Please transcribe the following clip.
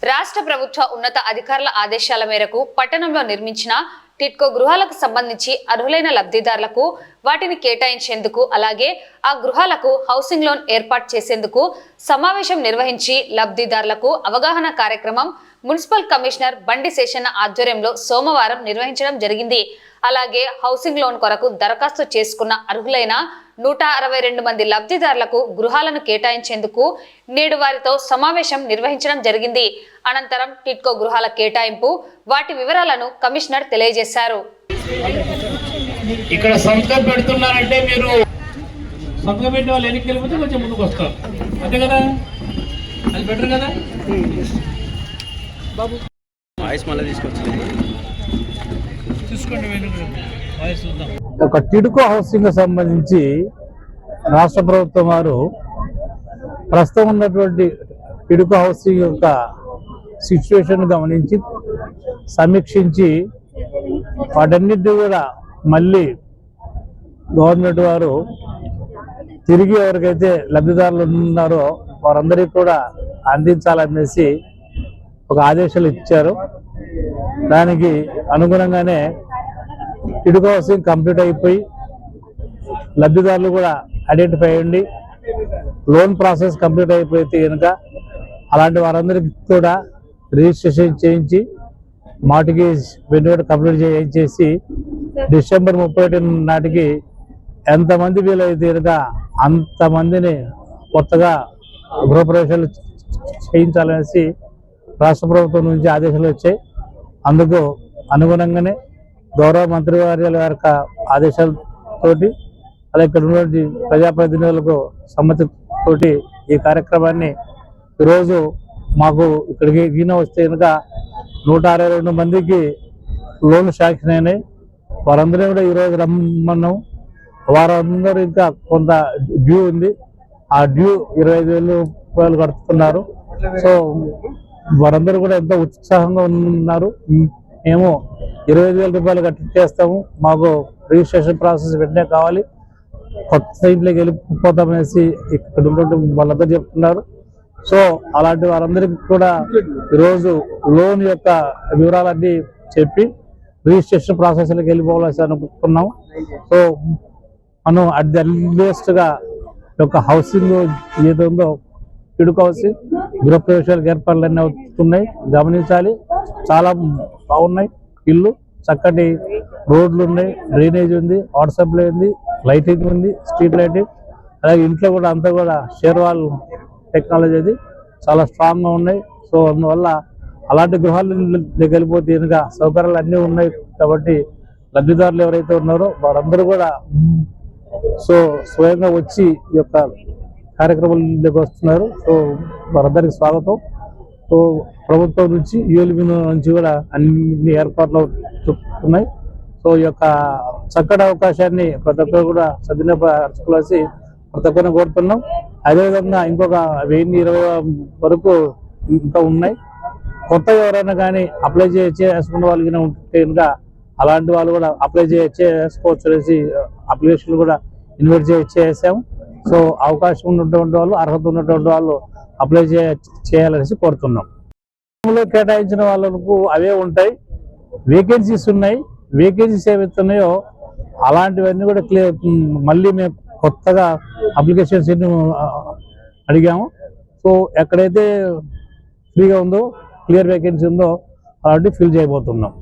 రాష్ట్ర ప్రభుత్వ ఉన్నత అధికారుల ఆదేశాల మేరకు పట్టణంలో నిర్మించిన టిట్కో గృహాలకు సంబంధించి అర్హులైన లబ్ధిదారులకు వాటిని కేటాయించేందుకు అలాగే ఆ గృహాలకు హౌసింగ్ లోన్ ఏర్పాటు చేసేందుకు సమావేశం నిర్వహించి లబ్ధిదారులకు అవగాహన కార్యక్రమం మున్సిపల్ కమిషనర్ బండి శేషన్న ఆధ్వర్యంలో సోమవారం నిర్వహించడం జరిగింది. అలాగే హౌసింగ్ లోన్ కొరకు దరఖాస్తు చేసుకున్న అర్హులైన 162 మంది లబ్ధిదారులకు గృహాలను కేటాయించేందుకు నేడు వారితో సమావేశం నిర్వహించడం జరిగింది. అనంతరం టిట్కో గృహాల కేటాయింపు వాటి వివరాలను కమిషనర్ తెలియజేశారు. ఇక్కడ సంతకం పెడుతున్నారంటే మీరు సంతకం పెట్టే వాళ్ళు ఎన్నికలు వెళ్ళిపోతే కొంచెం ముందుకు వస్తారు, అంతే కదా? అది బెటర్ కదా బాబు. వాయిస్ మళ్ళీ తీసుకోండి. ఒక టిడ్కో హౌసింగ్ సంబంధించి రాష్ట్ర ప్రభుత్వం వారు ప్రస్తుతం ఉన్నటువంటి టిడ్కో హౌసింగ్ యొక్క సిచ్యువేషన్ గమనించి సమీక్షించి వాటన్నిటిని కూడా మళ్ళీ గవర్నమెంట్ వారు తిరిగి ఎవరికైతే లబ్ధిదారులు ఉన్నారో వారందరికీ కూడా అందించాలనేసి ఒక ఆదేశాలు ఇచ్చారు. దానికి అనుగుణంగానే టిడ్కో హౌసింగ్ కంప్లీట్ అయిపోయి లబ్ధిదారులు కూడా ఐడెంటిఫై అయ్యండి, లోన్ ప్రాసెస్ కంప్లీట్ అయిపోతే కనుక అలాంటి వారందరికీ కూడా రిజిస్ట్రేషన్ చేయించి మార్టిగేజ్ బెనిఫిట్ కంప్లీట్ చేయించేసి డిసెంబర్ 31 నాటికి ఎంతమంది వీలైతే కనుక అంతమందిని కొత్తగా గృహప్రవేశాలు చేయించాలనేసి రాష్ట్ర ప్రభుత్వం నుంచి ఆదేశాలు వచ్చాయి. అందుకు అనుగుణంగానే గౌరవ మంత్రివర్యుల యొక్క ఆదేశాలతోటి అలాగే ఇక్కడ ఉన్నటువంటి ప్రజాప్రతినిధులకు సమ్మతితోటి ఈ కార్యక్రమాన్ని ఈరోజు మాకు ఇక్కడికి ఈయన వస్తే కనుక 162 మందికి లోన్లు శాంక్షన్ అయినాయి. వారందరూ కూడా ఈరోజు రమ్మన్నాం. వారందరూ ఇంకా కొంత డ్యూ ఉంది, ఆ డ్యూ 25,000 రూపాయలు కడుతున్నారు. సో వారందరూ కూడా ఎంతో ఉత్సాహంగా ఉన్నారు. మేము 25,000 రూపాయలు కట్టిస్తాము, మాకు రిజిస్ట్రేషన్ ప్రాసెస్ వెంటనే కావాలి, కొత్త ఇంట్లోకి వెళ్ళిపోతామనేసి ఇక్కడ ఉన్నటువంటి వాళ్ళందరూ చెప్తున్నారు. సో అలాంటి వారందరికీ కూడా ఈరోజు లోన్ యొక్క వివరాలన్నీ చెప్పి రిజిస్ట్రేషన్ ప్రాసెస్లోకి వెళ్ళిపోవాల్సి అనుకుంటున్నాం. సో మనం అట్ ది ఎర్లియస్ట్గా యొక్క హౌసింగ్ ఏదో టిడ్కో హౌసింగ్ గృహప్రవేశాలకు ఏర్పాట్లు అన్నీ అవుతున్నాయి, గమనించాలి. చాలా బాగున్నాయి ఇల్లు, చక్కటి రోడ్లు ఉన్నాయి, డ్రైనేజ్ ఉంది, వాటర్ సప్లై ఉంది, లైటింగ్ ఉంది, స్ట్రీట్ లైటింగ్. అలాగే ఇంట్లో కూడా అంతా కూడా షేర్ వాల్ టెక్నాలజీ అది చాలా స్ట్రాంగ్గా ఉన్నాయి. సో అందువల్ల అలాంటి గృహాలు వెళ్ళిపోతే కనుక సౌకర్యాలు అన్నీ ఉన్నాయి కాబట్టి లబ్ధిదారులు ఎవరైతే ఉన్నారో వారందరూ కూడా సో స్వయంగా వచ్చి ఈ యొక్క కార్యక్రమాలకు వస్తున్నారు. సో వారందరికీ స్వాగతం. సో ప్రభుత్వం నుంచి యూఎల్బీ నుంచి కూడా అన్ని ఏర్పాట్లు ఉన్నాయి. సో ఈ యొక్క చక్కటి అవకాశాన్ని ప్రతి ఒక్కరు కూడా సద్వినియోగపరచుకోవాల్సి ప్రతి ఒక్కరిని కోరుతున్నాం. అదేవిధంగా ఇంకొక 1020 వరకు ఇంకా ఉన్నాయి. కొత్త ఎవరైనా కానీ అప్లై చేసుకున్న వాళ్ళకి ఉంటే కనుక అలాంటి వాళ్ళు కూడా అప్లై చేసుకోవచ్చు అనేసి అప్లికేషన్లు కూడా ఇన్వైట్ చేసాము. సో అవకాశం ఉన్నటువంటి వాళ్ళు, అర్హత ఉన్నటువంటి వాళ్ళు అప్లై చేయాలనేసి కోరుతున్నాం. కేటాయించిన వాళ్ళకు అవే ఉంటాయి, వేకెన్సీస్ ఉన్నాయి. వేకెన్సీస్ ఏవైతున్నాయో అలాంటివన్నీ కూడా మళ్ళీ మేము కొత్తగా అప్లికేషన్స్ ఎన్ని అడిగాము. సో ఎక్కడైతే ఫ్రీగా ఉందో, క్లియర్ వేకెన్సీ ఉందో అలాంటివి ఫిల్ చేయబోతున్నాం.